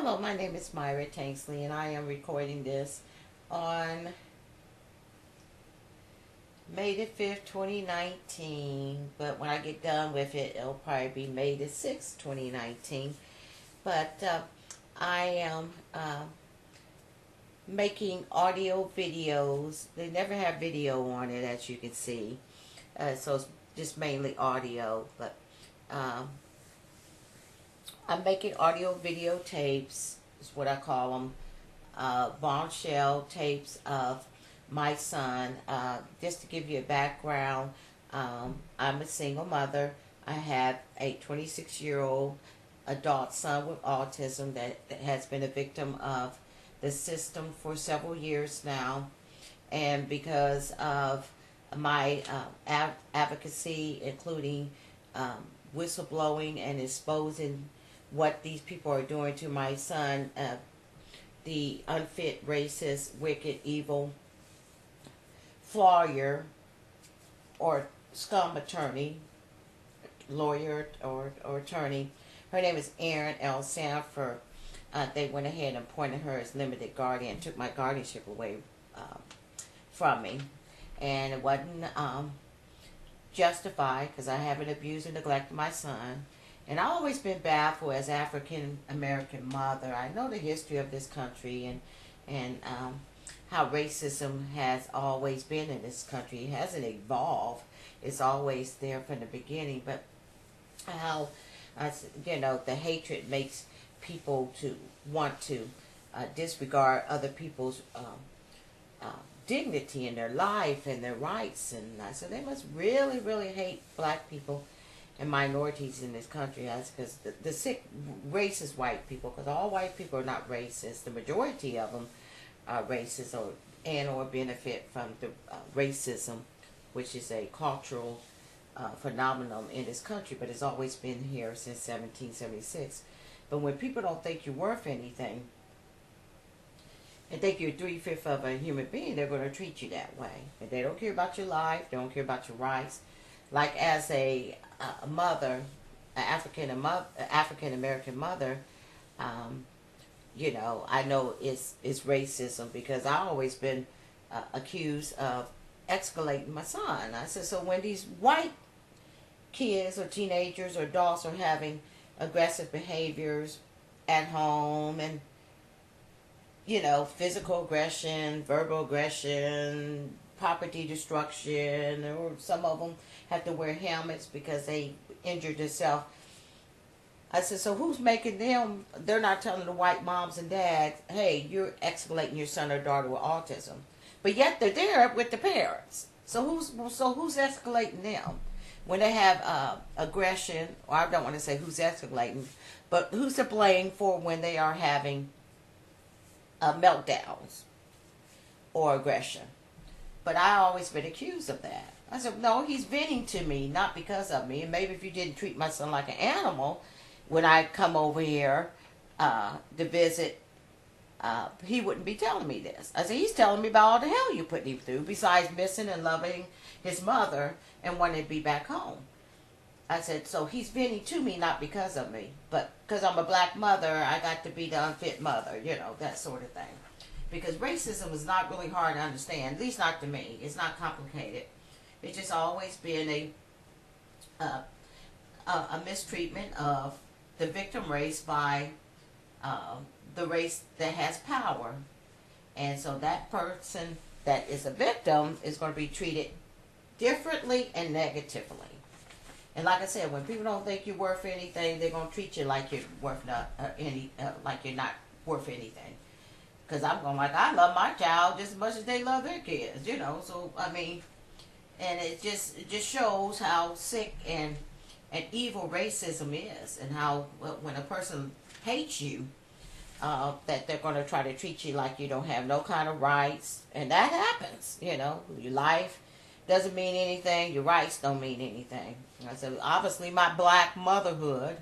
Hello, my name is Myra Tanksley, and I am recording this on May the 5th, 2019. But when I get done with it, it'll probably be May the 6th, 2019. But I am making audio videos. They never have video on it, as you can see. So it's just mainly audio. But I'm making audio video tapes, is what I call them, bombshell tapes of my son. Just to give you a background, I'm a single mother. I have a 26-year-old adult son with autism that has been a victim of the system for several years now. And because of my advocacy, including whistleblowing and exposing what these people are doing to my son, the unfit, racist, wicked, evil lawyer or scum attorney, lawyer or attorney. Her name is Erin L. Sanford. They went ahead and appointed her as limited guardian, took my guardianship away from me. And it wasn't justified because I haven't abused or neglected my son. And I've always been baffled as African American mother. I know the history of this country and how racism has always been in this country. It hasn't evolved. It's always there from the beginning. But how, the hatred makes people to want to disregard other people's dignity in their life and their rights. And so they must really, really hate black people and minorities in this country, because the sick racist white people, because all white people are not racist. The majority of them are racist or benefit from the racism, which is a cultural phenomenon in this country, but it's always been here since 1776. But when people don't think you're worth anything and think you're 3/5 of a human being, they're going to treat you that way. And they don't care about your life, they don't care about your rights. Like as a mother, an African American mother, I know it's racism, because I've always been accused of escalating my son. I said, so when these white kids or teenagers or adults are having aggressive behaviors at home, and physical aggression, verbal aggression, property destruction, or some of them have to wear helmets because they injured themselves. I said, so who's making them? They're not telling the white moms and dads, hey, you're escalating your son or daughter with autism, but yet they're there with the parents. So who's escalating them when they have aggression? Or I don't want to say who's escalating, but who's to blame for when they are having meltdowns or aggression? But I always been accused of that. I said, no, he's venting to me, not because of me. And maybe if you didn't treat my son like an animal when I come over here to visit, he wouldn't be telling me this. I said, he's telling me about all the hell you put him through, besides missing and loving his mother and wanting to be back home. I said, so he's venting to me, not because of me, but because I'm a black mother, I got to be the unfit mother, that sort of thing. Because racism is not really hard to understand, at least not to me. It's not complicated. It's just always been a mistreatment of the victim race by the race that has power. And so that person that is a victim is going to be treated differently and negatively. And like I said, when people don't think you're worth anything, they're going to treat you like you're worth like you're not worth anything. Because I love my child just as much as they love their kids, So, and it just shows how sick and evil racism is, and how when a person hates you, that they're going to try to treat you like you don't have no kind of rights. And that happens, Your life doesn't mean anything, your rights don't mean anything. I said, obviously my black motherhood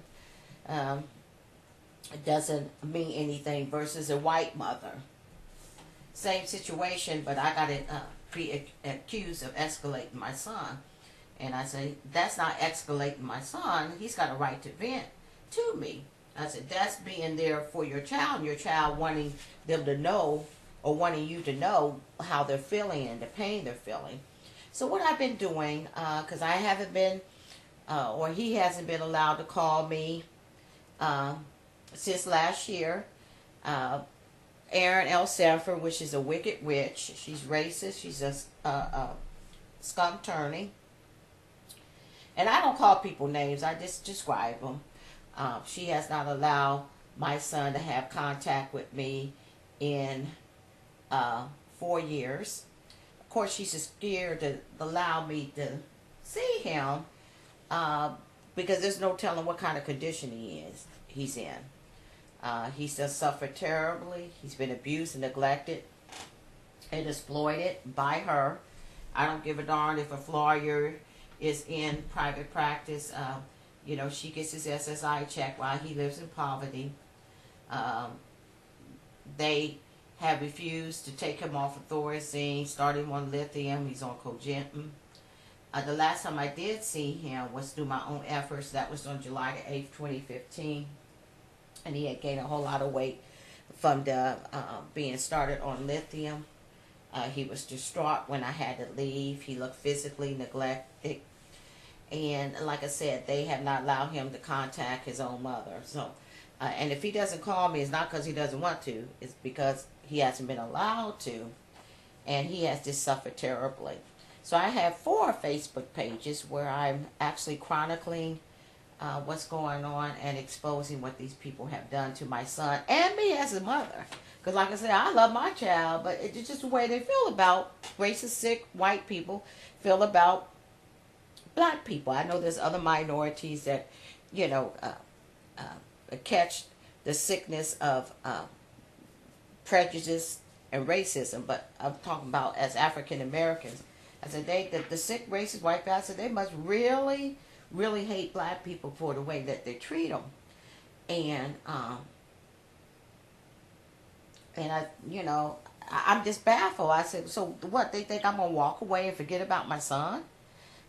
doesn't mean anything versus a white mother. Same situation, but I got accused of escalating my son. And I say, that's not escalating my son. He's got a right to vent to me. I said, that's being there for your child, and your child wanting them to know, or wanting you to know how they're feeling and the pain they're feeling. So what I've been doing, because I haven't been, or he hasn't been allowed to call me since last year. Erin L. Sanford, which is a wicked witch. She's racist. She's a skunk turning. And I don't call people names. I just describe them. She has not allowed my son to have contact with me in 4 years. Of course, she's just scared to allow me to see him because there's no telling what kind of condition he's in. He's just suffered terribly. He's been abused and neglected and exploited by her. I don't give a darn if a lawyer is in private practice. She gets his SSI check while he lives in poverty. They have refused to take him off of Thorazine, start him on lithium. He's on Cogentin. The last time I did see him was through my own efforts. That was on July the 8th, 2015. And he had gained a whole lot of weight from the being started on lithium. He was distraught when I had to leave. He looked physically neglected. And like I said, they have not allowed him to contact his own mother. So, and if he doesn't call me, it's not because he doesn't want to. It's because he hasn't been allowed to. And he has just suffered terribly. So I have 4 Facebook pages where I'm actually chronicling what's going on and exposing what these people have done to my son and me as a mother. Because like I said, I love my child, but it's just the way they feel about racist, sick, white people, feel about black people. I know there's other minorities that, catch the sickness of prejudice and racism, but I'm talking about as African Americans. I said, the sick, racist, white guys, they must really hate black people for the way that they treat them. And I'm just baffled. I said, so what, they think I'm going to walk away and forget about my son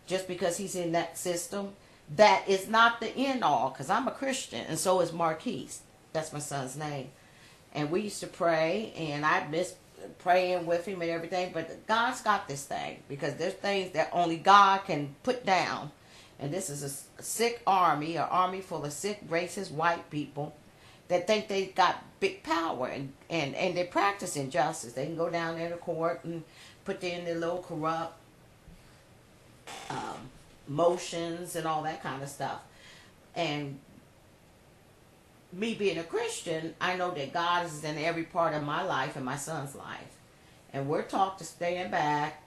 just because he's in that system? That is not the end all, because I'm a Christian, and so is Marquis. That's my son's name. And we used to pray, and I miss praying with him and everything, but God's got this thing, because there's things that only God can put down. And this is a sick army, an army full of sick, racist, white people that think they got big power, and they practice injustice. They can go down there to court and put in their little corrupt motions and all that kind of stuff. And me being a Christian, I know that God is in every part of my life and my son's life. And we're taught to stand back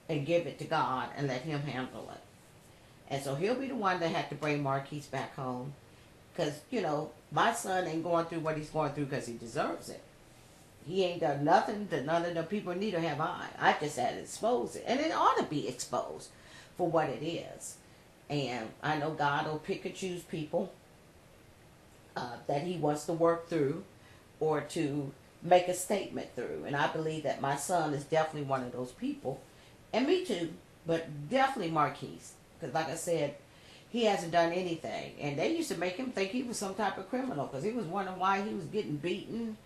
and give it to God and let him handle it. And so he'll be the one that had to bring Marquis back home. Because, my son ain't going through what he's going through because he deserves it. He ain't done nothing that none of the people need to have I just had to expose it. And it ought to be exposed for what it is. And I know God will pick and choose people that he wants to work through or to make a statement through. And I believe that my son is definitely one of those people. And me too, but definitely Marquis. Because like I said, he hasn't done anything. And they used to make him think he was some type of criminal because he was wondering why he was getting beaten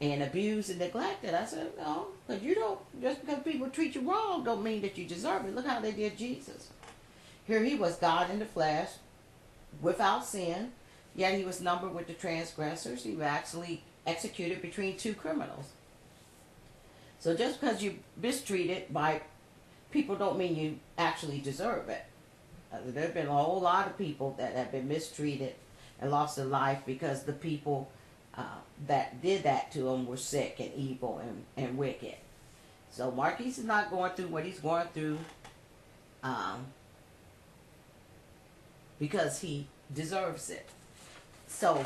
and abused and neglected. I said, no, because you don't, just because people treat you wrong don't mean that you deserve it. Look how they did Jesus. Here he was, God in the flesh, without sin, yet he was numbered with the transgressors. He was actually executed between 2 criminals. So just because you're mistreated by people don't mean you actually deserve it. There have been a whole lot of people that have been mistreated and lost their life because the people that did that to them were sick and evil and wicked. So Marquis is not going through what he's going through because he deserves it. So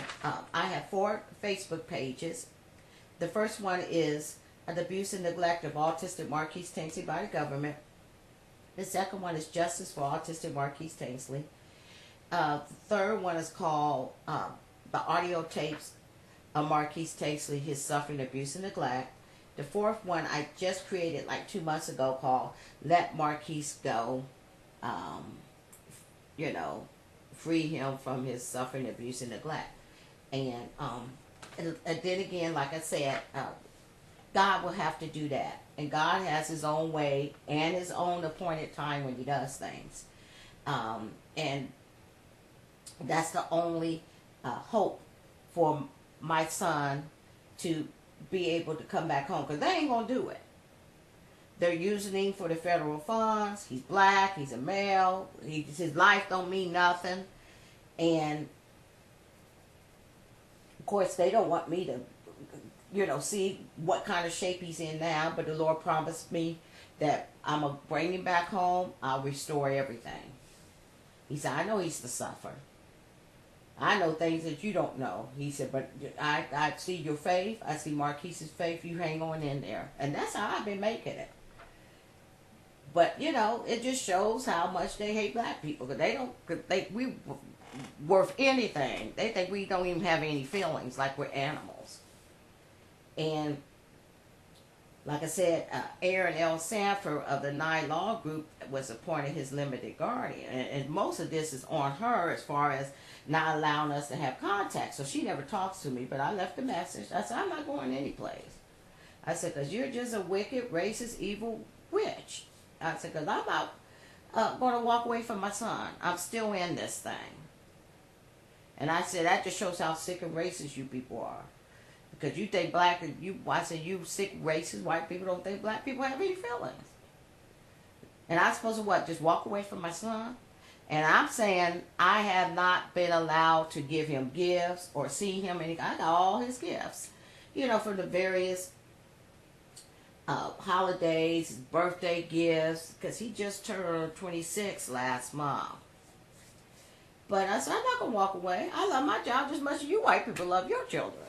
I have 4 Facebook pages. The first one is the abuse and neglect of autistic Marquis Tanksley by the government. The second one is Justice for Autistic Marquis Tanksley. The third one is called The Audio Tapes of Marquis Tanksley, His Suffering, Abuse, and Neglect. The fourth one I just created like 2 months ago called Let Marquis Go. Free him from his suffering, abuse, and neglect. And then again, like I said, God will have to do that. And God has his own way and his own appointed time when he does things. And that's the only hope for my son to be able to come back home, because they ain't going to do it. They're using him for the federal funds. He's black. He's a male. His life don't mean nothing. And, of course, they don't want me to, see what kind of shape he's in now. But the Lord promised me that I'm going to bring him back home. I'll restore everything. He said, I know he used to suffer. I know things that you don't know. He said, but I see your faith. I see Marquis's faith. You hang on in there. And that's how I've been making it. But, it just shows how much they hate black people. Because we worth anything. They think we don't even have any feelings, like we're animals. And like I said, Aaron L. Sanford of the 9 Law Group was appointed his limited guardian. And most of this is on her as far as not allowing us to have contact. So she never talks to me, but I left a message. I said, I'm not going anyplace. I said, because you're just a wicked, racist, evil witch. I said, because I'm out going to walk away from my son. I'm still in this thing. And I said, that just shows how sick and racist you people are. Because you think black, I said, you sick, racist, white people don't think black people have any feelings. And I'm supposed to what, just walk away from my son? And I'm saying I have not been allowed to give him gifts or see him any. I got all his gifts, for the various holidays, birthday gifts, because he just turned 26 last month. But I said, I'm not going to walk away. I love my job just as much as you white people love your children.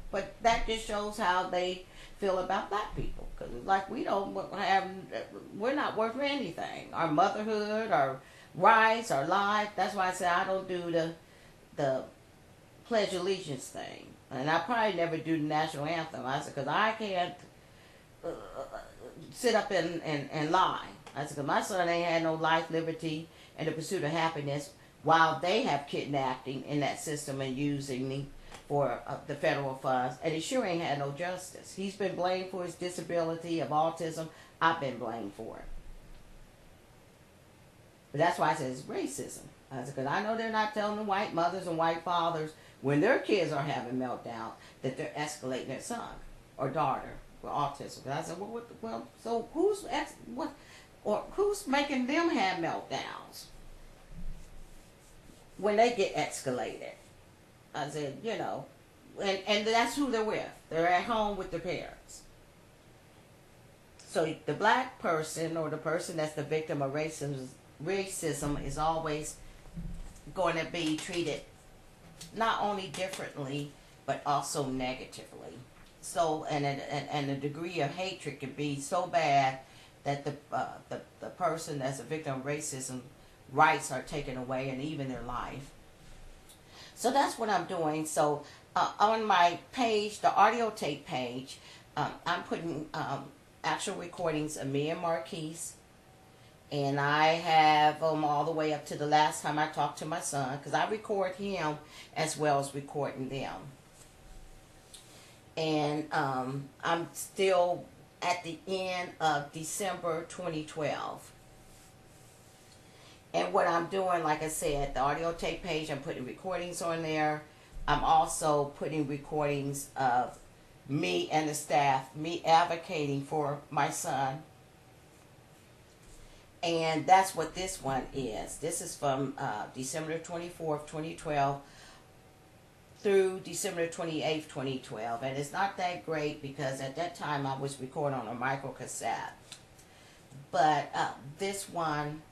But that just shows how they feel about black people. Because it's like we're not worth anything. Our motherhood, our rights, our life. That's why I say I don't do the Pledge of Allegiance thing. And I probably never do the national anthem. I said, because I can't sit up and lie. I said, because my son ain't had no life, liberty, and the pursuit of happiness while they have kidnapping in that system and using me for the federal funds. And he sure ain't had no justice. He's been blamed for his disability of autism. I've been blamed for it. But that's why I said it's racism. I said, because I know they're not telling the white mothers and white fathers when their kids are having meltdown that they're escalating their son or daughter with autism. And I said, so who's making them have meltdowns when they get escalated? I said, and that's who they're with. They're at home with their parents. So the black person or the person that's the victim of racism is always going to be treated not only differently but also negatively. So and the degree of hatred can be so bad that the person that's a victim of racism rights are taken away and even their life. So that's what I'm doing. So on my page, the audio tape page, I'm putting actual recordings of me and Marquis. And I have them all the way up to the last time I talked to my son, because I record him as well as recording them. And I'm still at the end of December 2012. And what I'm doing, like I said, the audio tape page, I'm putting recordings on there. I'm also putting recordings of me and the staff, me advocating for my son. And that's what this one is. This is from December 24th, 2012 through December 28th, 2012. And it's not that great because at that time I was recording on a micro cassette. But this one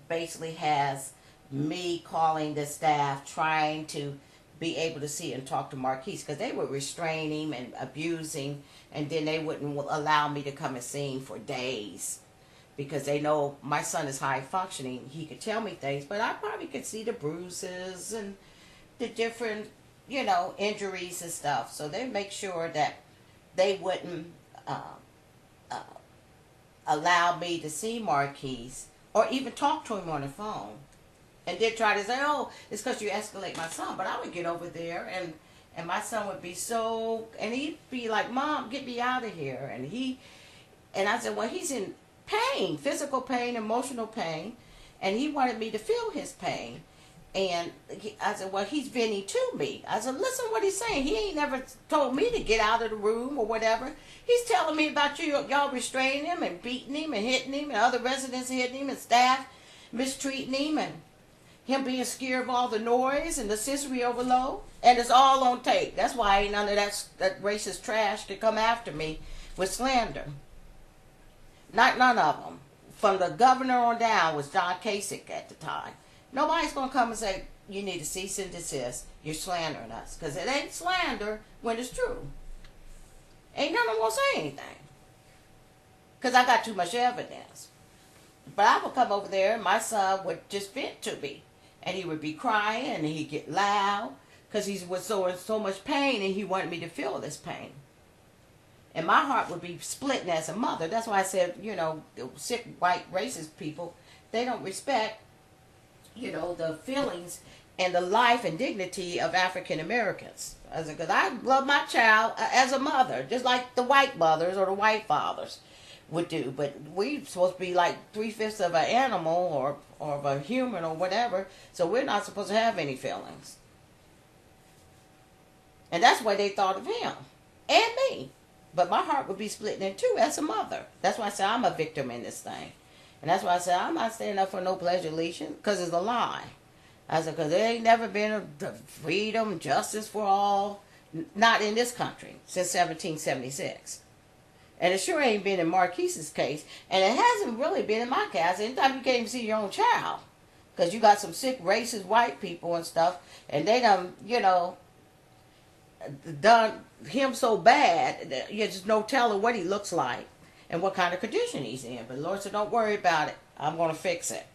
basically has me calling the staff, trying to be able to see and talk to Marquis, because they would restrain him and abuse him, and then they wouldn't allow me to come and see him for days, because they know my son is high functioning. He could tell me things, but I probably could see the bruises and the different, injuries and stuff. So they make sure that they wouldn't allow me to see Marquis or even talk to him on the phone. and did try to say, oh, it's because you escalate my son. But I would get over there, and my son would be so, and he'd be like, Mom, get me out of here. And I said, well, he's in pain, physical pain, emotional pain, and he wanted me to feel his pain. And I said, well, he's venting to me. I said, listen what he's saying. He ain't never told me to get out of the room or whatever. He's telling me about y'all restraining him and beating him and hitting him and other residents hitting him and staff mistreating him and him being scared of all the noise and the sensory overload. And it's all on tape. That's why ain't none of that racist trash to come after me with slander. None of them. From the governor on down was John Kasich at the time. Nobody's going to come and say, you need to cease and desist. You're slandering us. Because it ain't slander when it's true. Ain't none of them going to say anything. Because I got too much evidence. But I would come over there and my son would just vent to me. And he would be crying and he'd get loud. Because he was in so much pain and he wanted me to feel this pain. And my heart would be splitting as a mother. That's why I said, the sick white racist people, they don't respect the feelings and the life and dignity of African Americans. Because I love my child as a mother, just like the white mothers or the white fathers would do. But we're supposed to be like 3/5 of an animal or of a human or whatever, so we're not supposed to have any feelings. And that's why they thought of him and me. But my heart would be splitting in two as a mother. That's why I say I'm a victim in this thing. And that's why I said, I'm not standing up for no pledge of allegiance, because it's a lie. I said, because there ain't never been a freedom, justice for all, not in this country, since 1776. And it sure ain't been in Marquis's case, and it hasn't really been in my case. Anytime you can't even see your own child, because you got some sick, racist white people and stuff, and they done, done him so bad that you just no telling what he looks like and what kind of condition he's in. But the Lord said, don't worry about it. I'm going to fix it.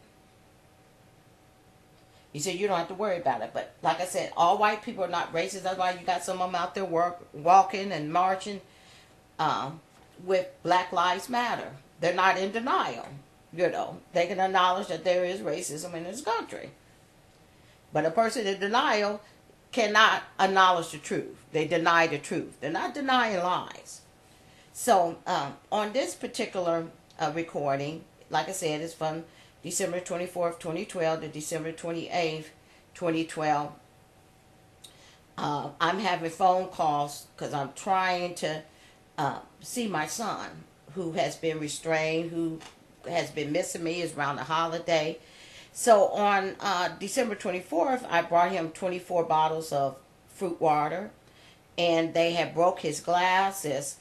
He said, you don't have to worry about it. But like I said, all white people are not racist. That's why you got some of them out there walking and marching with Black Lives Matter. They're not in denial. They can acknowledge that there is racism in this country. But a person in denial cannot acknowledge the truth. They deny the truth. They're not denying lies. So on this particular recording, like I said, it's from December 24th, 2012 to December 28th, 2012. I'm having phone calls because I'm trying to see my son, who has been restrained, who has been missing me, is around the holiday. So on December 24th, I brought him 24 bottles of fruit water, and they had broke his glasses.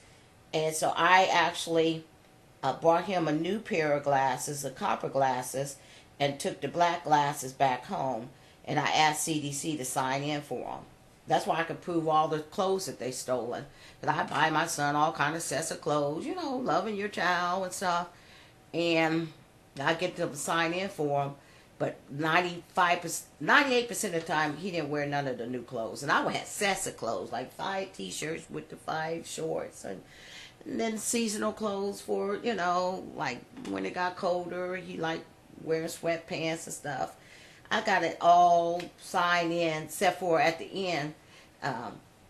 And so I actually brought him a new pair of glasses, the copper glasses, and took the black glasses back home. And I asked CDC to sign in for them. That's why I could prove all the clothes that they stolen. But I buy my son all kind of sets of clothes, loving your child and stuff. And I get them to sign in for them. But 98% of the time, he didn't wear none of the new clothes. And I would have sets of clothes, like 5 t-shirts with the 5 shorts. And then seasonal clothes for, like when it got colder, he liked wearing sweatpants and stuff. I got it all signed in, except for at the end,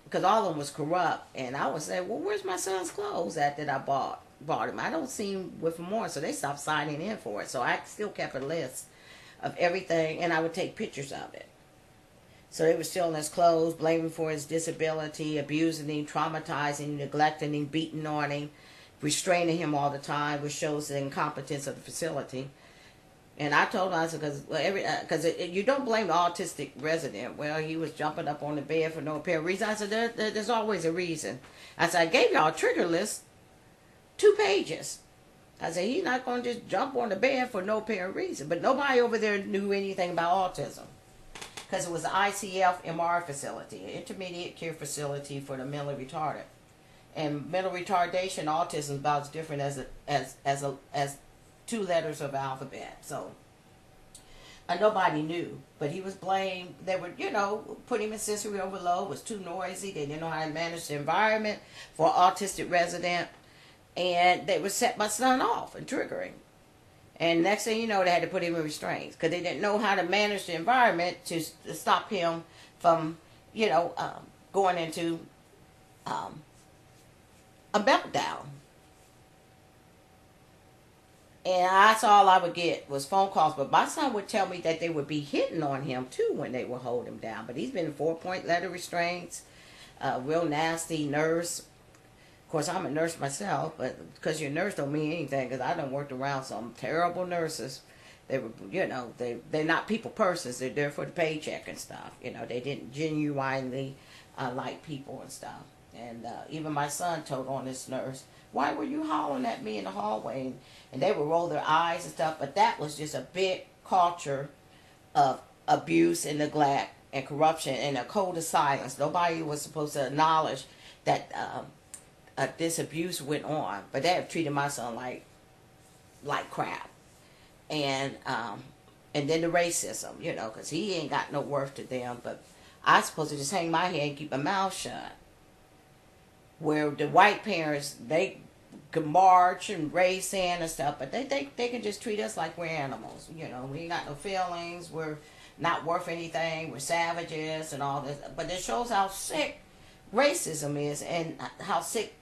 because all of them was corrupt. And I would say, well, where's my son's clothes at that I bought him? I don't see him with them on, so they stopped signing in for it. So I still kept a list of everything, and I would take pictures of it. So they were stealing his clothes, blaming for his disability, abusing him, traumatizing him, neglecting him, beating on him, restraining him all the time, which shows the incompetence of the facility. And I told him, I said, because you don't blame the autistic resident. Well, he was jumping up on the bed for no apparent reason. I said, there's always a reason. I said, I gave y'all a trigger list, 2 pages. I said, he's not going to just jump on the bed for no apparent reason. But nobody over there knew anything about autism, because it was an ICF MR facility, an intermediate care facility for the mentally retarded. And mental retardation, autism is about as different as 2 letters of the alphabet. So nobody knew, but he was blamed. They were, put him in sensory overload. Was too noisy. They didn't know how to manage the environment for an autistic resident. And they would set my son off and triggering. And next thing you know, they had to put him in restraints because they didn't know how to manage the environment to stop him from, going into a meltdown. And that's all I would get was phone calls. But my son would tell me that they would be hitting on him too when they would hold him down. But he's been in 4-point letter restraints, real nasty nurse. Of course, I'm a nurse myself, but because you're a nurse don't mean anything. Because I done worked around some terrible nurses. They were, they're not people persons. They're there for the paycheck and stuff. They didn't genuinely like people and stuff. And even my son told on this nurse, "Why were you hollering at me in the hallway?" And they would roll their eyes and stuff. But that was just a big culture of abuse and neglect and corruption and a code of silence. Nobody was supposed to acknowledge that this abuse went on. But they have treated my son like crap. And then the racism, because he ain't got no worth to them. But I supposed to just hang my head and keep my mouth shut. Where the white parents, they could march and raise sand and stuff, but they can just treat us like we're animals. We ain't got no feelings. We're not worth anything. We're savages and all this. But it shows how sick racism is and how sick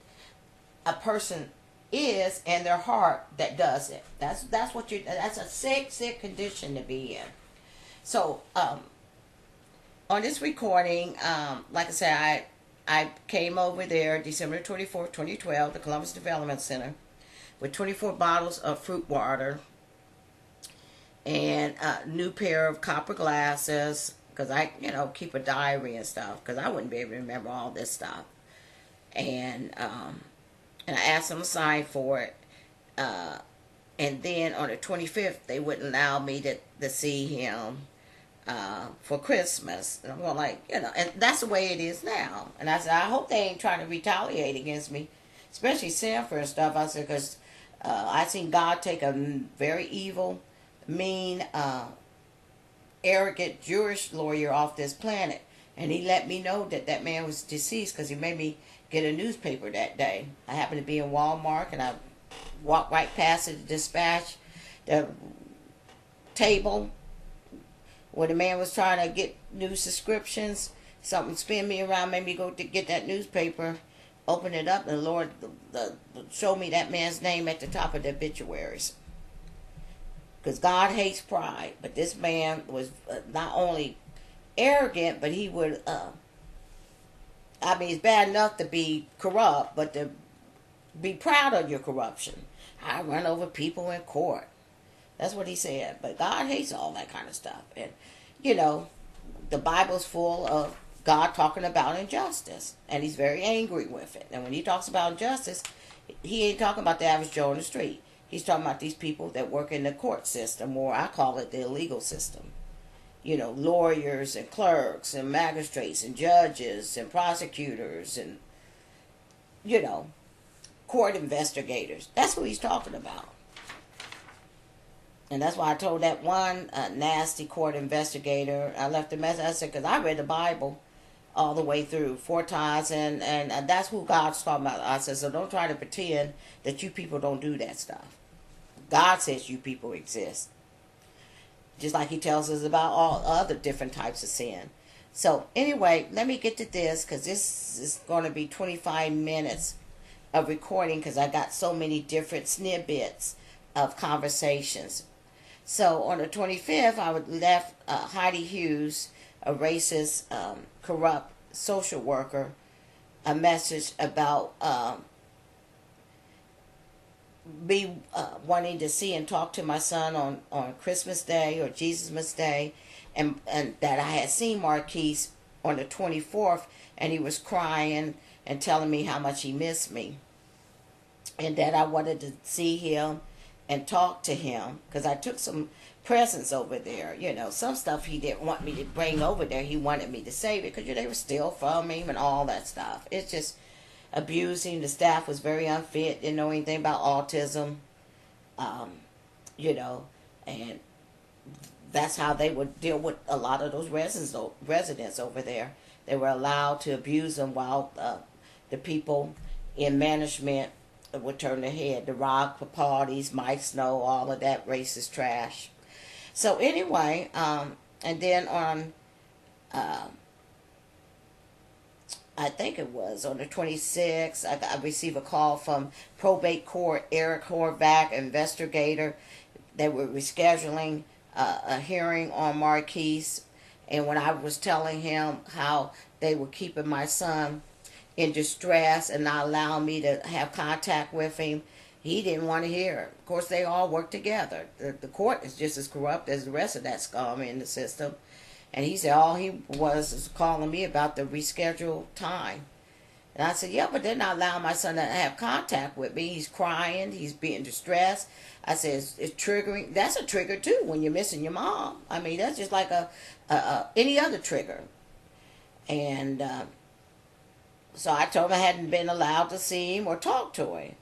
a person is in their heart that does it. That's a sick condition to be in. So on this recording, like I said, I came over there December 24th, 2012, the Columbus Development Center, with 24 bottles of fruit water and a new pair of copper glasses, because I, keep a diary and stuff, because I wouldn't be able to remember all this stuff. And I asked them to sign for it. And then on the 25th, they wouldn't allow me to see him for Christmas. And I'm going like, and that's the way it is now. And I said, I hope they ain't trying to retaliate against me, especially Sanford and stuff. I said, because I seen God take a very evil, mean, arrogant Jewish lawyer off this planet. And he let me know that man was deceased because he made me get a newspaper that day. I happened to be in Walmart and I walked right past the dispatch, the table where the man was trying to get new subscriptions. Something spin me around, made me go to get that newspaper, open it up, and the Lord showed me that man's name at the top of the obituaries. Because God hates pride, but this man was not only arrogant, but he would, it's bad enough to be corrupt, but to be proud of your corruption. I run over people in court. That's what he said. But God hates all that kind of stuff. And, the Bible's full of God talking about injustice. And he's very angry with it. And when he talks about injustice, he ain't talking about the average Joe in the street. He's talking about these people that work in the court system, or I call it the illegal system. Lawyers and clerks and magistrates and judges and prosecutors and, court investigators. That's who he's talking about. And that's why I told that one nasty court investigator, I left a message. I said, because I read the Bible all the way through 4 times, and that's who God's talking about. I said, so don't try to pretend that you people don't do that stuff. God says you people exist. Just like he tells us about all other different types of sin. So anyway, let me get to this, because this is going to be 25 minutes of recording, because I got so many different snippets of conversations. So on the 25th, I left Heidi Hughes, a racist, corrupt social worker, a message about me wanting to see and talk to my son on Christmas Day or Jesus Day, and that I had seen Marquis on the 24th, and he was crying and telling me how much he missed me, and that I wanted to see him and talk to him, because I took some presents over there. Some stuff he didn't want me to bring over there. He wanted me to save it, because they were still from him and all that stuff. It's just abusing. The staff was very unfit, didn't know anything about autism, and that's how they would deal with a lot of those residents over there. They were allowed to abuse them while the people in management would turn their head. The rock, the parties, Mike Snow, all of that racist trash. So anyway, and then on, I think it was on the 26th, I received a call from Probate Court, Eric Horvath, investigator. They were rescheduling a hearing on Marquis. And when I was telling him how they were keeping my son in distress and not allowing me to have contact with him, he didn't want to hear it. Of course, they all work together. The court is just as corrupt as the rest of that scum in the system. And he said all he was calling me about the rescheduled time. And I said, yeah, but they're not allowing my son to have contact with me. He's crying. He's being distressed. I said, it's triggering. That's a trigger, too, when you're missing your mom. I mean, that's just like any other trigger. And so I told him I hadn't been allowed to see him or talk to him.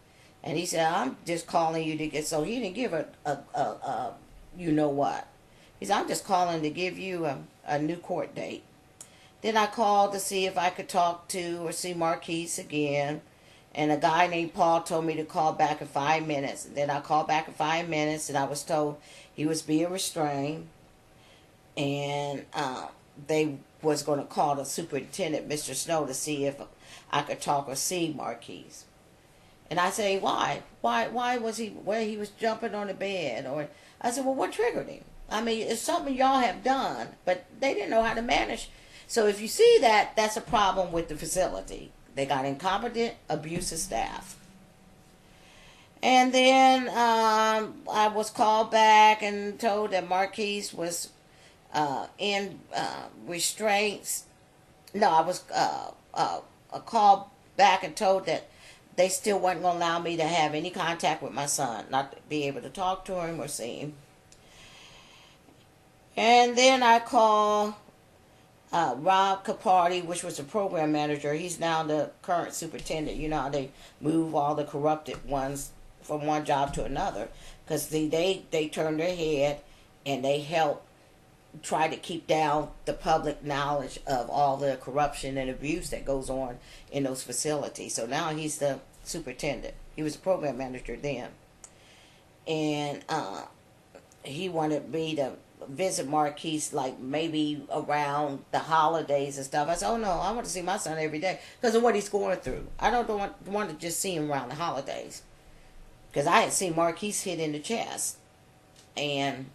And he said, I'm just calling you to get, so he didn't give a you know what. He said, I'm just calling to give you a new court date. Then I called to see if I could talk to or see Marquis again. And a guy named Paul told me to call back in 5 minutes. And then I called back in 5 minutes and I was told he was being restrained. And they was going to call the superintendent, Mr. Snow, to see if I could talk or see Marquis. And I say, why? Why was he, where he was jumping on the bed? Or I said, well, what triggered him? I mean, it's something y'all have done, but they didn't know how to manage. So if you see that, that's a problem with the facility. They got incompetent, abusive staff. And then I was called back and told that Marquis was in restraints. No, I was called back and told that they still wasn't going to allow me to have any contact with my son, not to be able to talk to him or see him. And then I called Rob Capardi, which was the program manager. He's now the current superintendent. You know how they move all the corrupted ones from one job to another. Because they turn their head and they help try to keep down the public knowledge of all the corruption and abuse that goes on in those facilities. So now he's the superintendent. He was the program manager then. And he wanted me to visit Marquis like maybe around the holidays and stuff. I said, oh no, I want to see my son every day because of what he's going through. I don't want to just see him around the holidays, because I had seen Marquis hit in the chest, and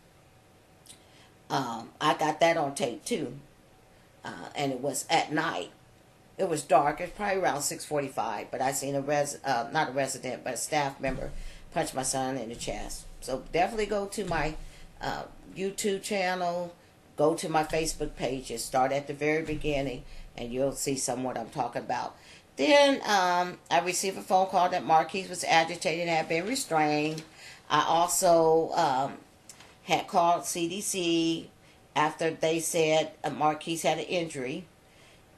I got that on tape too, and it was at night. It was dark. It was probably around 6:45, but I seen not a resident, but a staff member punch my son in the chest. So definitely go to my YouTube channel, go to my Facebook pages, start at the very beginning, and you'll see some of what I'm talking about. Then I received a phone call that Marquis was agitated and had been restrained. I also had called CDC after they said Marquis had an injury,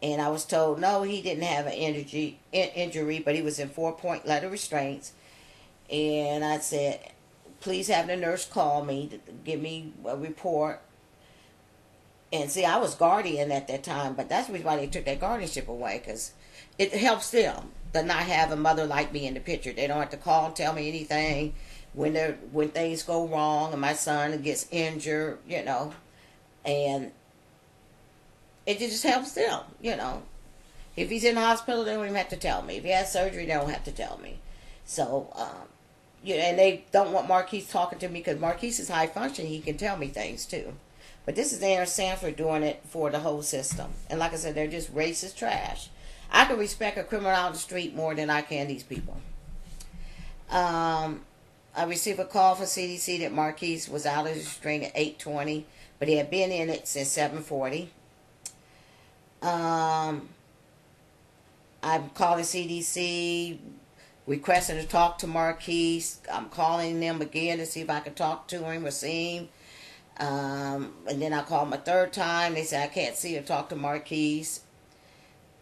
and I was told no, he didn't have an injury, but he was in 4-point letter restraints. And I said, please have the nurse call me to give me a report. And see, I was guardian at that time, but that's the reason why they took their guardianship away, because it helps them to not have a mother like me in the picture. They don't have to call and tell me anything when things go wrong and my son gets injured, you know. And it just helps them, you know. If he's in the hospital, they don't even have to tell me. If he has surgery, they don't have to tell me. So, yeah, and they don't want Marquis talking to me because Marquis is high functioning. He can tell me things too. But this is Aaron Sanford doing it for the whole system. And like I said, they're just racist trash. I can respect a criminal out on the street more than I can these people. I received a call from CDC that Marquis was out of the restraint at 8:20, but he had been in it since 7:40. I'm calling CDC, requesting to talk to Marquis. I'm calling them again to see if I can talk to him or see him. And then I called him a third time. They said I can't see or talk to Marquis.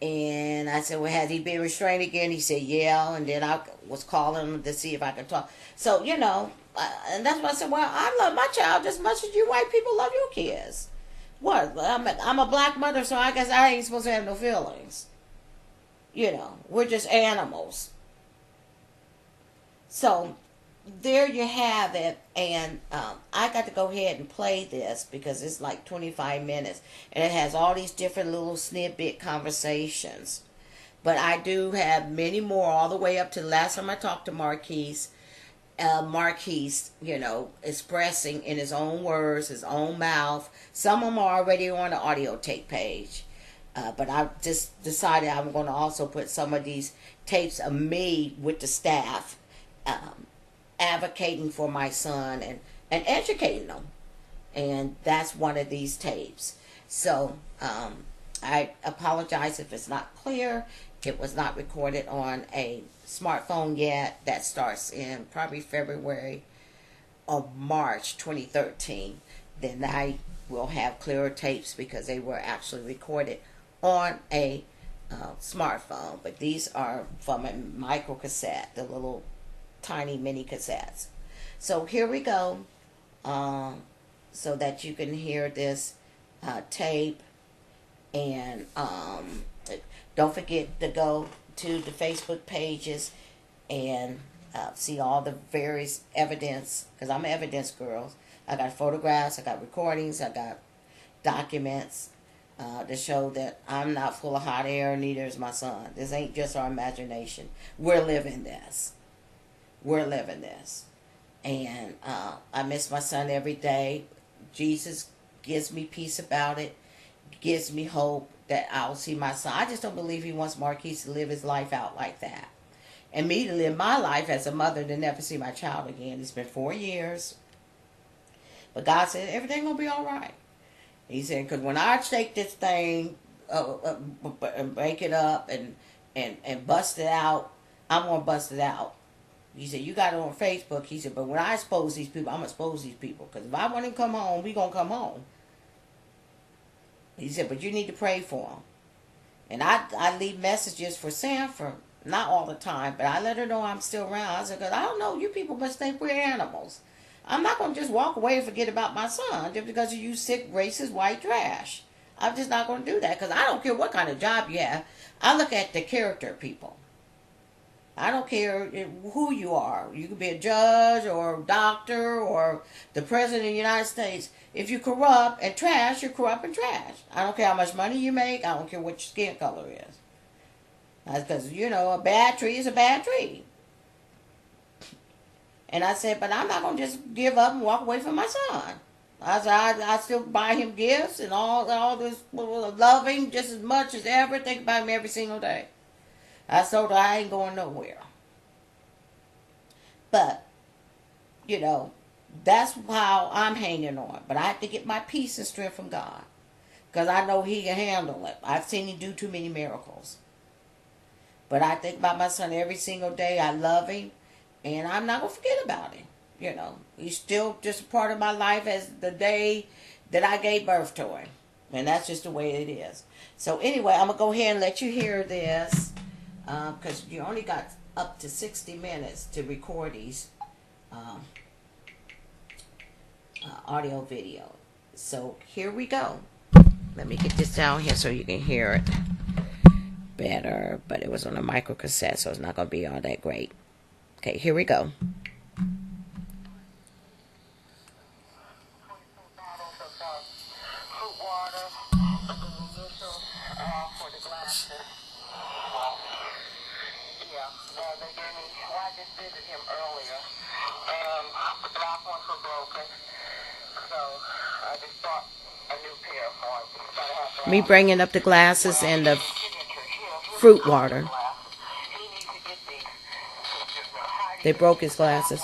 And I said, well, has he been restrained again? He said, yeah. And then I was calling him to see if I could talk. So, you know, and that's why I said, well, I love my child just as much as you white people love your kids. What? I'm a black mother, so I guess I ain't supposed to have no feelings. You know, we're just animals. So there you have it, and I got to go ahead and play this because it's like 25 minutes, and it has all these different little snippet conversations. But I do have many more, all the way up to the last time I talked to Marquis. Marquis, expressing in his own words, his own mouth. Some of them are already on the audio tape page. But I just decided I'm going to also put some of these tapes of me with the staff, advocating for my son and educating them. And that's one of these tapes. So I apologize if it's not clear. It was not recorded on a smartphone yet. That starts in probably February or March 2013. Then I will have clearer tapes because they were actually recorded on a smartphone. But these are from a micro cassette, the little tiny mini cassettes. So here we go, so that you can hear this tape. And don't forget to go to the Facebook pages and see all the various evidence, because I'm an evidence girl. I got photographs, I got recordings, I got documents to show that I'm not full of hot air, neither is my son. This ain't just our imagination. We're living this. We're living this. And I miss my son every day. Jesus gives me peace about it, gives me hope that I'll see my son. I just don't believe he wants Marquis to live his life out like that. And me to live my life as a mother to never see my child again. It's been 4 years. But God said, everything going to be all right. He said, because when I take this thing and break it up and bust it out, I'm going to bust it out. He said, you got it on Facebook. He said, but when I expose these people, I'm going to expose these people. Because if I want him to come home, we going to come home. He said, but you need to pray for him. And I leave messages for Sanford, not all the time, but I let her know I'm still around. I said, because I don't know, you people must think we're animals. I'm not going to just walk away and forget about my son just because you sick, racist, white trash. I'm just not going to do that because I don't care what kind of job you have. I look at the character of people. I don't care who you are. You could be a judge or a doctor or the president of the United States. If you're corrupt and trash, you're corrupt and trash. I don't care how much money you make. I don't care what your skin color is. That's because, a bad tree is a bad tree. And I said, but I'm not going to just give up and walk away from my son. I said, I still buy him gifts and all this, love him just as much as ever, think about him every single day. I told her I ain't going nowhere. But, that's how I'm hanging on. But I have to get my peace and strength from God. Because I know he can handle it. I've seen him do too many miracles. But I think about my son every single day. I love him. And I'm not going to forget about him. He's still just a part of my life as the day that I gave birth to him. And that's just the way it is. So anyway, I'm going to go ahead and let you hear this. Because you only got up to 60 minutes to record these audio video. So here we go. Let me get this down here so you can hear it better. But it was on a micro cassette, so it's not going to be all that great. Okay, here we go. Me bringing up the glasses and the fruit water. They broke his glasses.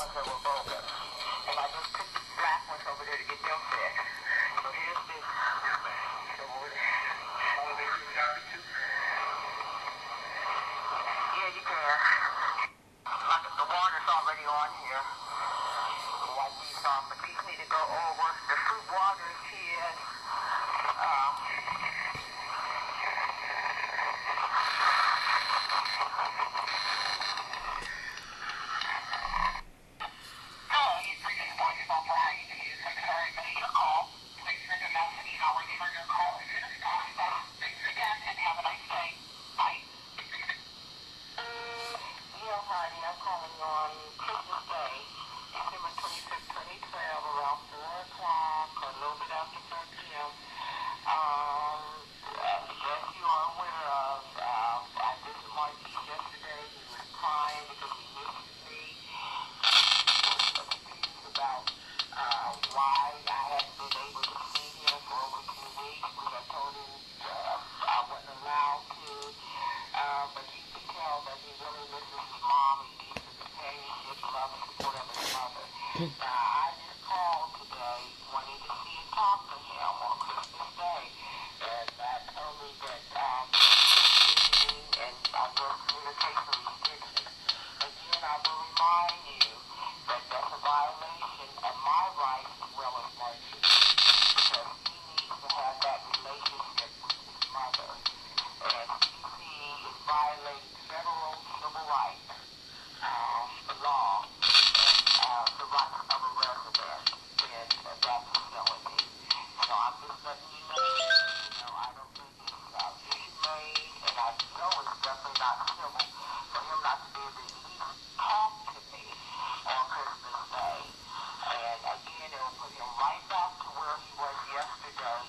I just called today wanting to see and talk to him on Christmas Day, and that told me that visiting and I guess communication restrictions. Again, I will remind you that that's a violation of my rights as well as Marquis, because he needs to have that relationship with his mother. And CDC is violating federal civil rights law and the rights of a resident in that facility. So I'm just letting you know, I don't think it's humane, and I know it's definitely not civil for him not to be able to at least talk to me on Christmas Day. And again, it will put him right back to where he was yesterday.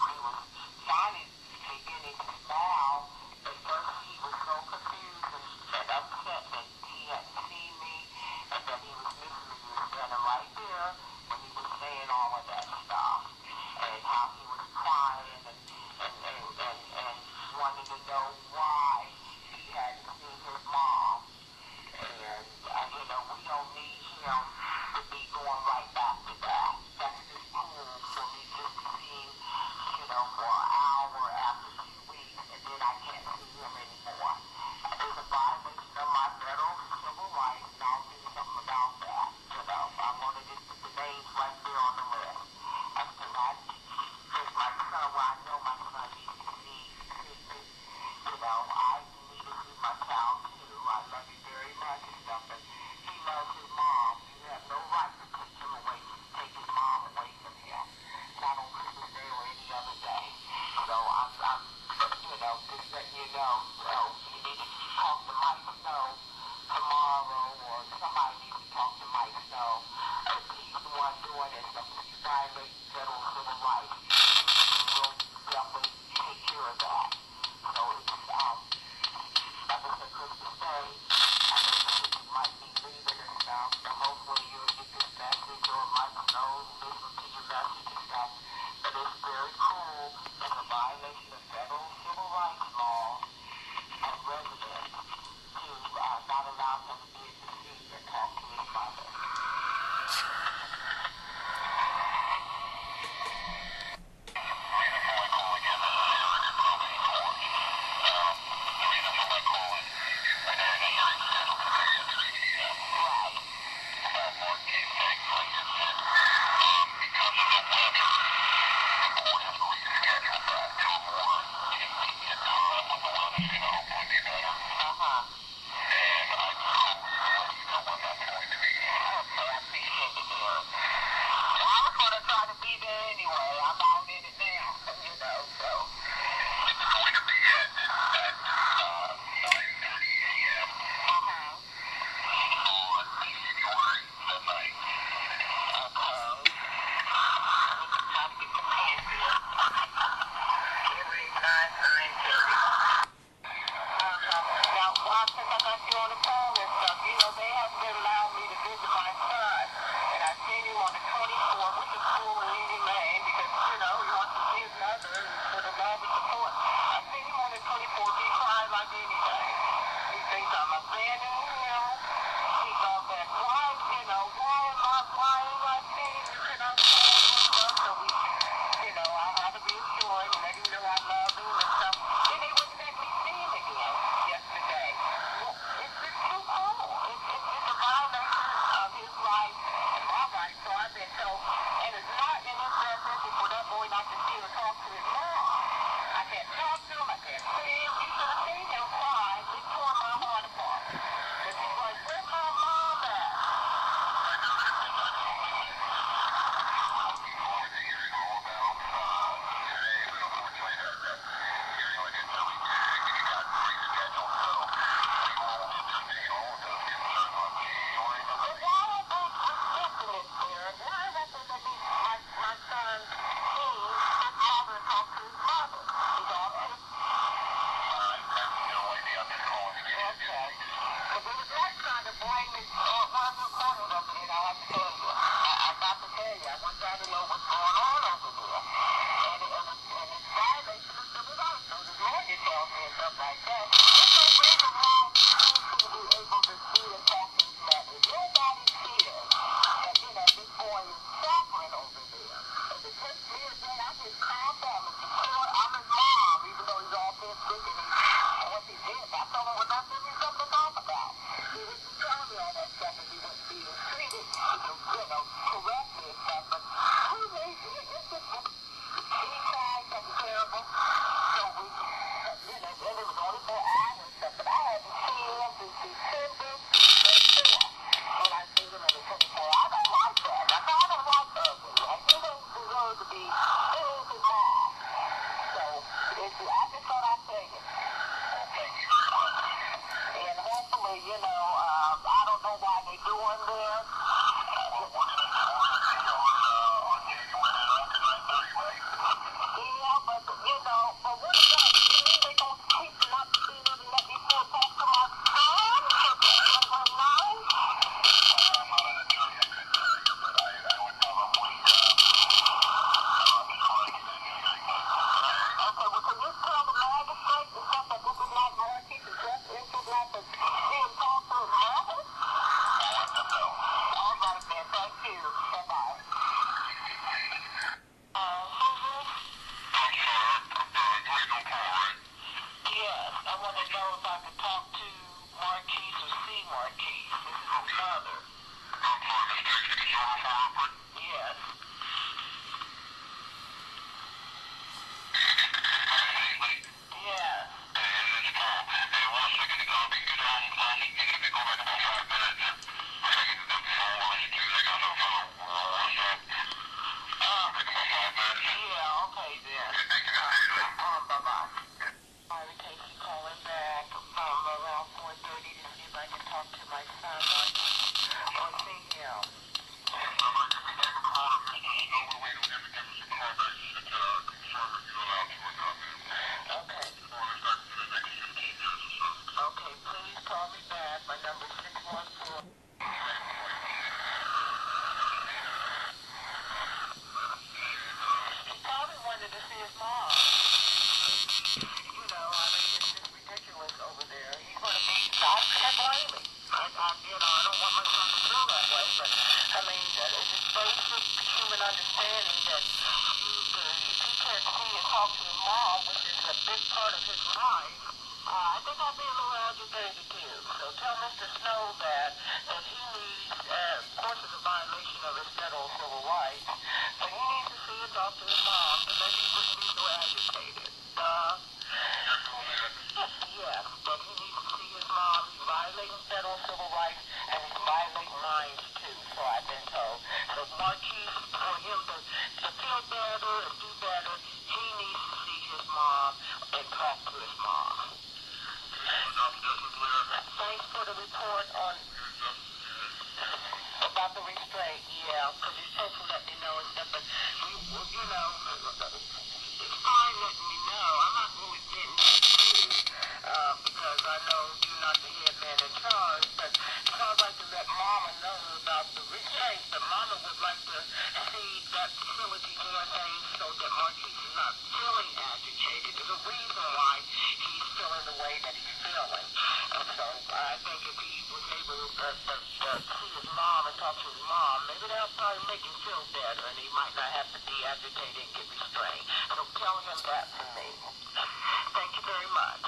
He was finally beginning to smile. At first, he was so confused and upset that he hadn't seen me and that he was missing me. He was standing right there when he was saying all of that stuff and how he was crying and wanting to know why he hadn't seen his mom. And, we don't need him to be going right back to that. That's just cool for me just to see him, for an hour after 2 weeks, and then I can't see him anymore. There's a violation of my federal civil rights, and I'll do something about that. I'm going to just put the names right there on the list. Because there's my son, I know my son needs to see treatment. I need to see my child too. I love you very much and stuff, but he loves his mom. You have no right to take him away, take his mom away from him. Not on Christmas Day or any other day. So I'm just letting you know, you need to talk to Mike Snow tomorrow, or somebody needs to talk to Mike Snow. He's the one doing it, so he's violating federal civil rights. We'll definitely take care of that. So it's, like I said, Christmas Day, I know that you might be leaving and stuff, so hopefully you'll get this message, or Mike Snow listen to your message and stuff. But it's very cool. It's a violation of federal civil rights law and residents to not allow him to be able to see and talk to his mother. I told him, well, that's really something to talk about. He was telling me all that stuff, and he was being treated, correctly and stuff, but he tried something terrible. So we, and it was only 4 hours and stuff, but I had to see him since December 24th. When I see him in the 24, I don't like that. Now, I don't like ugly. Like, he don't deserve to be, he is his mom. So, I just thought I'd say it. And hopefully, I don't know why they're doing this. Yeah, but, but what about, they going to keep not seeing it and let me still talk to my son? Let her know? Okay, well, can you tell the magistrate and stuff that this is not Marquis, and just issued not to see him talk to his mother? All right, then. Thank you. Bye-bye. Yes, I want to know if I could talk to Marquis or see Marquis. This is his mother. Yes. Yes. Yeah, okay then. Bye-bye. Sorry, Casey, calling back around 4:30 to see if I can talk to my son or see him. Okay. Okay, please call me back. My number is 614. He probably wanted to see his mom. It's just ridiculous over there. He's going to be, I can't blame him. I don't want my son to feel that way, but, it's just basic human understanding that if he can't see and talk to his mom, which is a big part of his life, I think I'd be a little agitated too. So tell Mr. Snow that he needs, of course it's a violation of his federal civil rights, but he needs to see and talk to his mom, so maybe he wouldn't be so agitated. Yes, but he needs to see his mom. He's violating federal civil rights, and he's violating mine too, so I've been told. So Marquis, for him to feel better and do better, he needs to see his mom and talk to his mom. Thanks for the report on about the restraint. Yeah, because you're supposed to let me know and stuff, but it's fine letting me know. I'm not really getting that too, because I know you're not the head man in charge, but I'd like to let Mama know about the restraint, but Mama would like to see that facility doing things so that Marquis is not feeling agitated. There's a reason why he's feeling the way that he's feeling. And so I think if he was able to see his mom and talk to his mom, maybe that'll probably make him feel better, and he might not have to be agitated and get restrained. So tell him that for me. Thank you very much.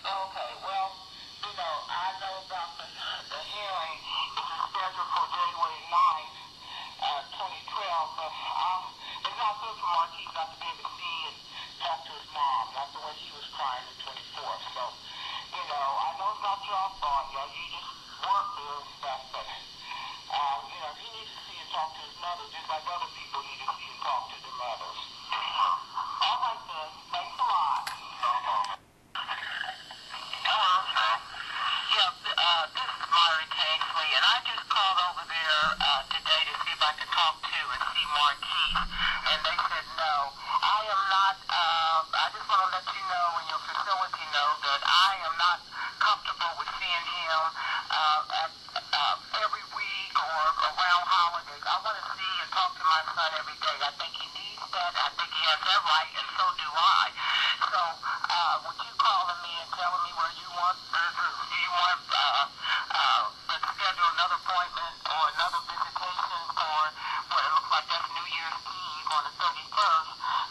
Okay, well, I know about the hearing. It's scheduled for January 9th, 2012, but it's not good for Marquis not to be able to see and talk to his mom. That's the way she was crying the 24th. So, I know it's not your fault, you just work there and stuff, but, he needs to see and talk to his mother just like other people need to see and talk to their mothers. All right, then. Thanks a lot. This is Myron Kingsley, and I just called over there today to see if I could talk to and see Marquis, and they said no. I am not, I just want to let you know and your facility know that I am not comfortable with seeing him every week or around holidays. I want to see and talk to my son every day. I think he I think he has that right, and so do I. So, would you calling me and telling me where you want, do you want, to schedule another appointment or another visitation for what it looks like that's New Year's Eve on the 31st?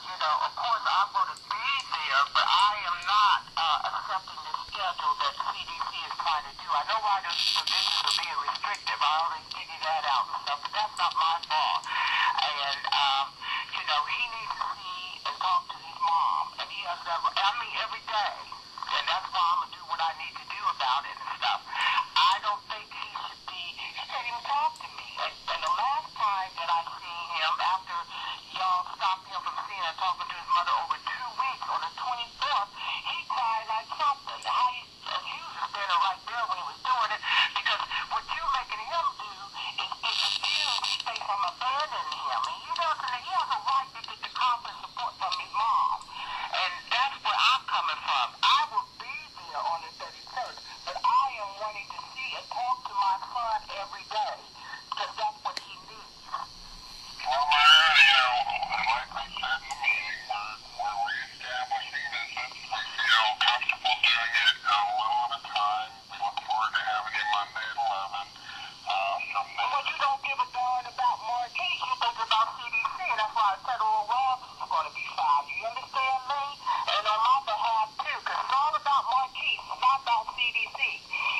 You know, of course I'm going to be there, but I am not, accepting the schedule that CDC is trying to do. I know why the visits are being restrictive. I already figured that out and stuff, but that's not my fault. And, you know, he needs to see and talk to his mom. And he has that, I mean, every day. And that's why I'm going to do what I need to do about it and stuff. I don't think he should be, he can't even talk to me. And the last time that I seen him, after y'all stopped him from seeing and talking to his mother over 2 weeks, on the 24th, he cried like something. Heidi Hughes was standing right there when he was doing it, because what you're making him do is excuse he thinks I'm abandoning him. And he doesn't, he has a right to get the confidence support from his mom. And that's where I'm coming from. I will be there on the 31st, but I am wanting to see and talk to my son every day, because that's what he needs. Well, like we said in the meeting, we're reestablishing visits. We feel comfortable doing it a little at a time. We look forward to having him Monday at 11. Well, you don't give a darn about Marquis. You think about CDC, and that's why federal laws are going to be filed. You understand me? And on my behalf, too, because it's all about Marquis, it's not about CDC.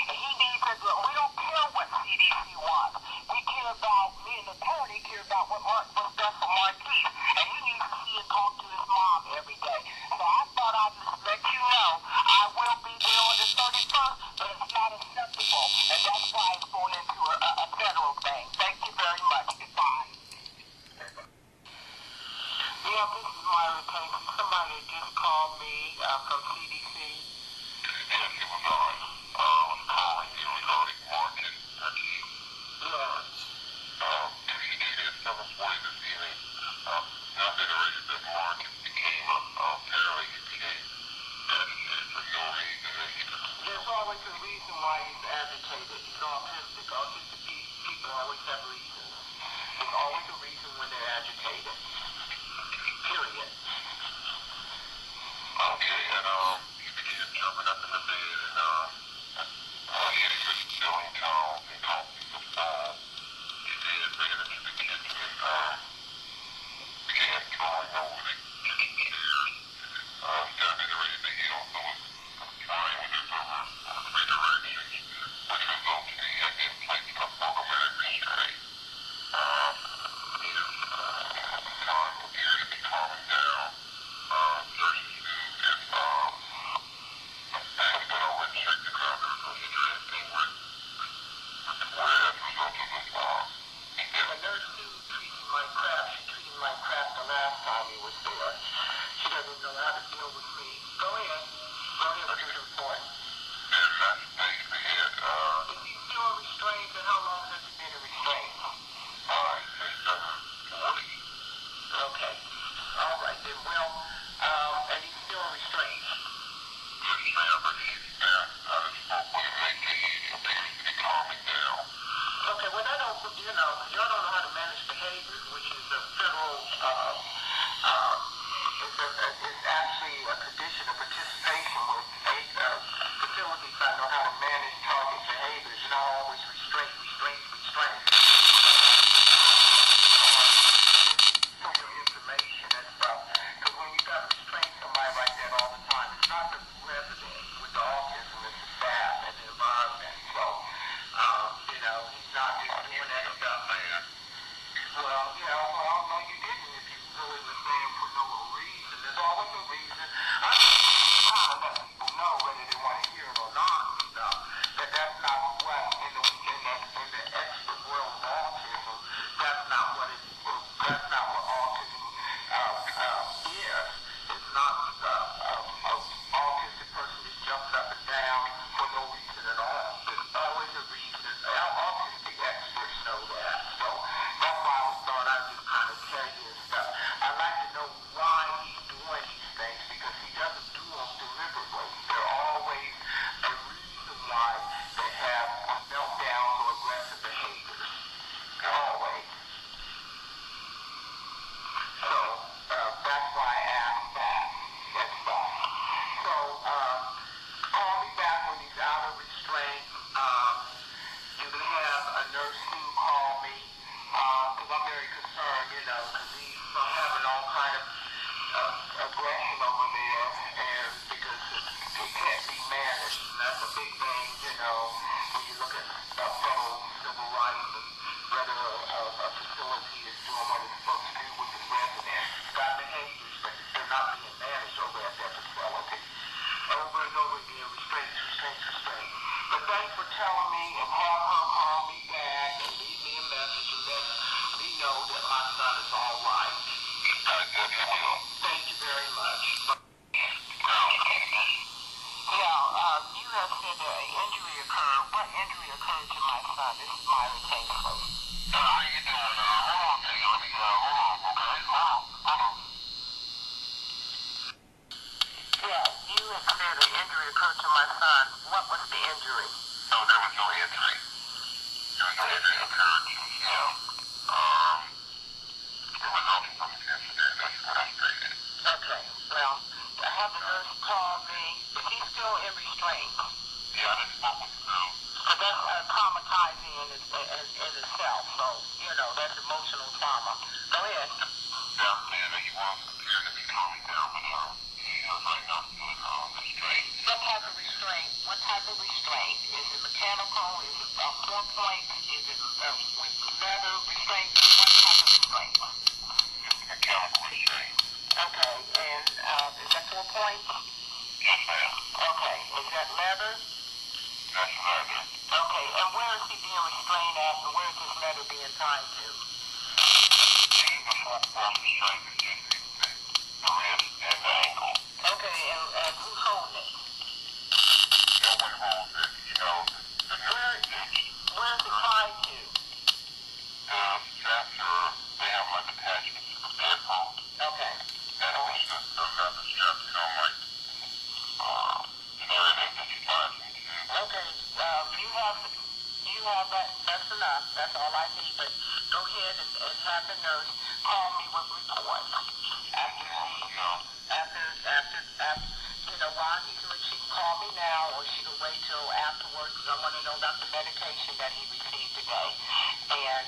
And he needs to, we don't care what CDC wants. We care about, me and the attorney care about what's best for Marquis. And he needs to see and talk to his mom every day. So I thought I'd just let you know I will be there on the 31st, but it's not acceptable. And that's why it's going into a federal thing. Thank you very much. Goodbye. Yeah, this is Myra Casey. Somebody just called me from CDC. Yes, it was I. I was calling you regarding Marquis. Yes. Communicated at 7:40 this evening. Now reiterated that Marquis became apparently he became agitated for no reason. There's always a reason why he's agitated. He's autistic. Autistic people always have reasons. There's always a reason when they're agitated. Period. Okay, and he began jumping up in the bed and hitting with ceiling tiles and causing the fall. He then ran into the kitchen and began throwing over the kitchen chairs. Got reiterated that he also was trying with his redirections, which resulted in him being placed in a programmatic restraint. His time appeared to be calming down. Nurses knew if has been already checked the ground, there was no interesting with where as a result of this a nurse who treated my crap, she treated my crap the last time he was there. She doesn't know how to deal with me. Go ahead. Go ahead with your report. And that's basically it. Is he still restrained, and how long has he been in restraint? Since 7:40. Okay. All right, then. Well, and he's still restrained. Yes, ma'am, but he's been, I just spoke with him lately. He appears to be calming down. Okay, well, I don't, you know, y'all don't know how to manage behaviors, which is a federal, it's actually a condition of participation with facilities that know how to manage target behaviors, and not always restraint. For your information and stuff, because when you got to restrain somebody like that all the time, it's not the resident with the autism, it's the staff and the environment. So, you know, he's not just doing that stuff. Well, yeah, well, no, you didn't if you really were saying aggression over there, and because it can't be managed. And that's a big thing, you know, when you look at federal civil rights and whether a facility is doing what it's supposed to do with its residents. Got behaviors, but they're not being managed over at that facility. Over and over again, restraints, restraints, restraints. But thanks for telling me, and have her call me back and leave me a message and let me know that my son is all right. Thank you very much. Yeah, you have said that an injury occurred. What injury occurred to my son? This is Myra Kingsley. How you doing? Hold on, Peggy. Let me hold on, okay? Hold on. Yeah, you have said an injury occurred to my son. What was the injury? No, there was no injury. There was no injury occurred to him. There was no incident. That's what I stated. Okay, well, I have the nurse call me. Is he still in restraint? Yeah, I just spoke with him now. So that's traumatizing in itself. So, you know, that's emotional trauma. Go ahead. Yeah, I'm saying that he was appearing to be calming down, but he is right now still in restraint. What type of restraint? What type of restraint? Is it mechanical? Is it 4-point? Is it with leather restraint? What type of restraint? It's mechanical restraint. Okay, and is that 4-point? Yes, ma'am. Okay, is that leather? That's leather. Okay, and where is he being restrained at, and where is this leather being tied to? He's the 4-point restraint is usually the wrist and the ankle. Okay, and who's holding it? No one holds it, you know. Where is it tied to? The straps are, they have like attachments to the vehicle. Okay. And it's just the leather straps, you know, like, everything that he ties into. Okay, you have that, that's enough, that's all I need, but go ahead and have the nurse call me with reports. You know, while he's doing, she can call me now, or she can wait till afterwards, because I want to know about the medication that he received today. And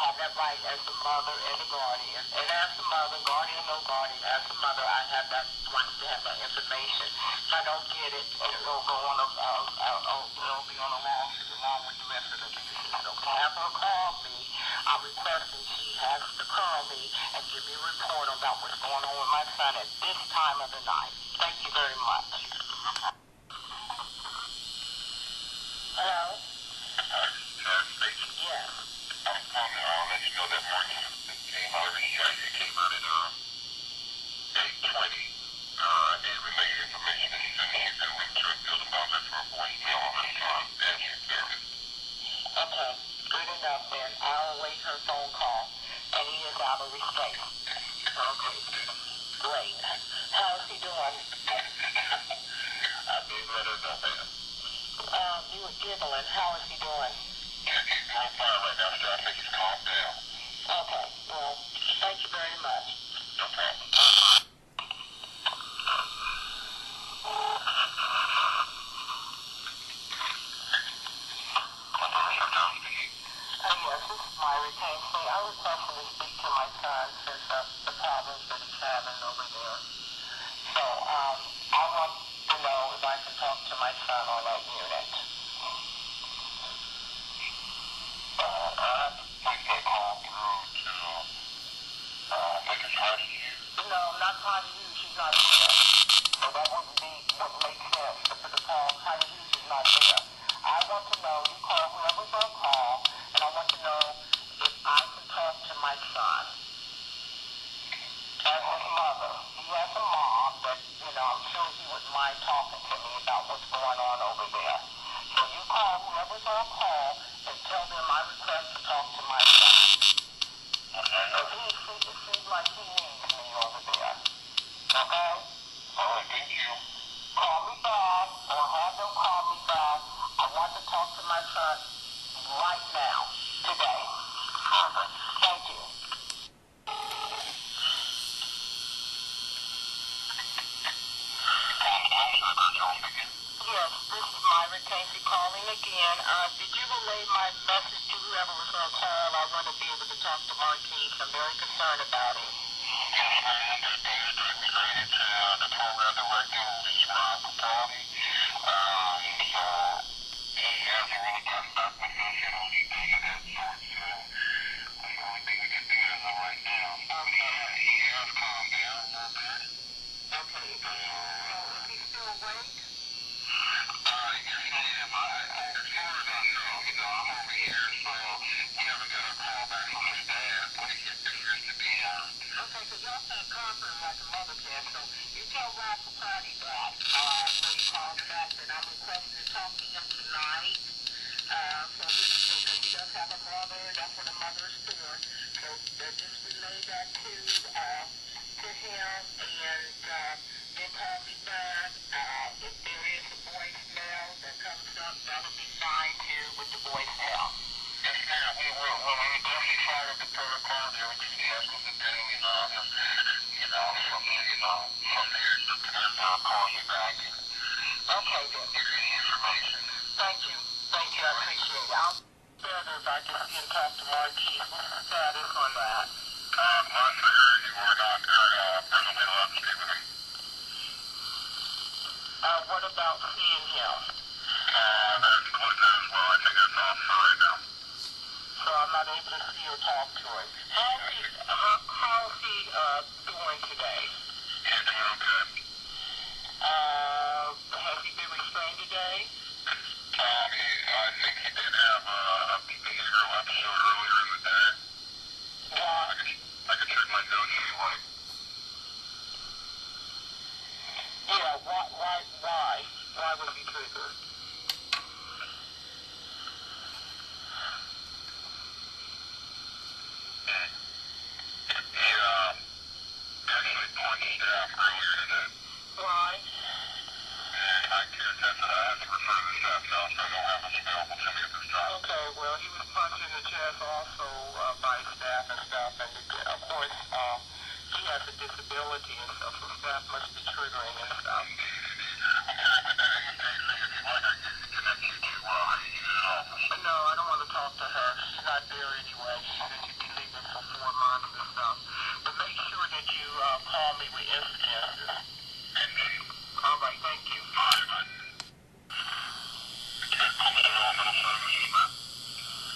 have that right as the mother and the guardian. And as the mother, guardian, no guardian, as the mother, I have that right to have that information. If I don't get it, it'll go on it'll be on a lawsuit along with the rest of the pieces. So to have her call me, I'm requesting she has to call me and give me a report about what's going on with my son at this time of the night. Thank you very much. Hello? Yes. I'm calling. I'll let you know that morning it came out of the it came out at 8:20. It relayed information that he's in Richard building about that for a voicemail on his answering service. Okay, good enough then. I'll await her phone call, and he is out of restraint. Okay, great. How's he doing? I did let her know that. You were giggling. How is he doing? He's doing fine right now, sir. I think he's calmed down. Okay, well, thank you very much. No problem. Yes, this is Myra Kingsley. I was requesting to speak to my son since the problems that he's having over there. So, I want to know if I can talk to my son on that unit. No, not Heidi Hughes. She's not there. So that wouldn't make sense. The call, Heidi Hughes is not there. I want to know, you call whoever's on call, and I want to know if I can talk to my son. As his mother. He has a mom, but, you know, I'm sure he wouldn't mind talking to me about what's going on over there. So you call whoever's on call and tell them I request to talk to my son. It seems like he needs me over there. Okay? All right, thank you. Call me back, or have them call me back. I want to talk to my son right now, today. Thank you. Yes, this is Myra Casey calling again. Did you relay my message to whoever was on call? I want to be able to talk to Marquis. I'm very concerned about him. proper like a mother can. So you tell Rob Party that, when he calls back, that I'm requesting to talk to him tonight. Because he does have a mother, that's what a mother is for. So just relay that to him, and then call me back. If there is a voicemail that comes up, that would be fine too with the voicemail. Yes, ma'am. We definitely follow the protocol and everything he has to do, from there, and I'll call you back and give you any information. Thank you, I appreciate it. I'll tell if I just get to talk to Marquis. What's the status on that? Last I heard, you were not presently allowed to speak with him. What about seeing him? That's included as well. I think that's off for right now. So I'm not able to see or talk to him. How's he doing today? He's doing okay. Has he been restrained today? I think he did have a behavioral episode earlier in the day. Why? I could check my notes if you like. Yeah, why? Why was he triggered? He actually punched staff earlier today. Why? I can't attest to that. I have to refer to the staff now, so I don't have what's available to me at this time. Okay, well, he was punched in the chest also by staff and stuff, and of course, he has a disability and stuff, so staff must be triggering and stuff. No, I don't want to talk to her. She's not there anyway. She said she'd be leaving for 4 months and stuff. But make sure that you call me with incidences. All right, thank you.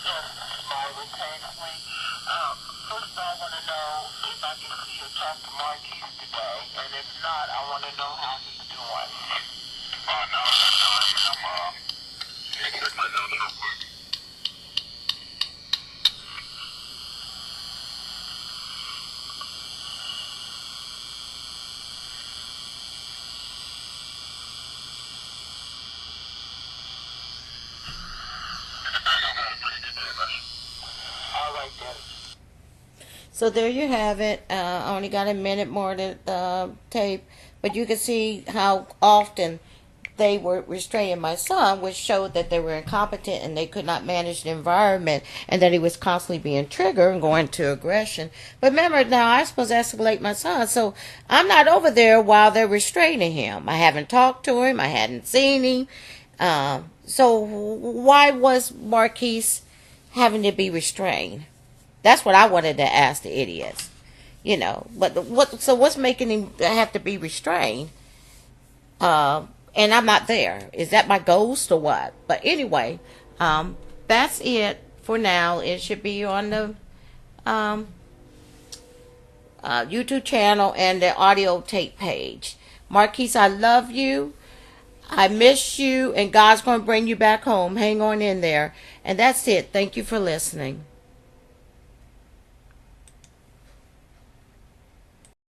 Yes, Myra, thankfully. First of all, I want to know if I can see or talk to Marquis today, and if not, I want to know how he's doing. No, that's how I am. Let me check my notes real quick. All right, then. So there you have it. I only got a minute more to tape, but you can see how often they were restraining my son, which showed that they were incompetent and they could not manage the environment, and that he was constantly being triggered and going to aggression. But remember, now I'm supposed to escalate my son, so I'm not over there while they're restraining him. I haven't talked to him. I hadn't seen him. So why was Marquis having to be restrained? That's what I wanted to ask the idiots. But what's making him have to be restrained? And I'm not there. Is that my ghost or what? But anyway, that's it for now. It should be on the YouTube channel and the audio tape page. Marquis, I love you. I miss you. And God's going to bring you back home. Hang on in there. And that's it. Thank you for listening.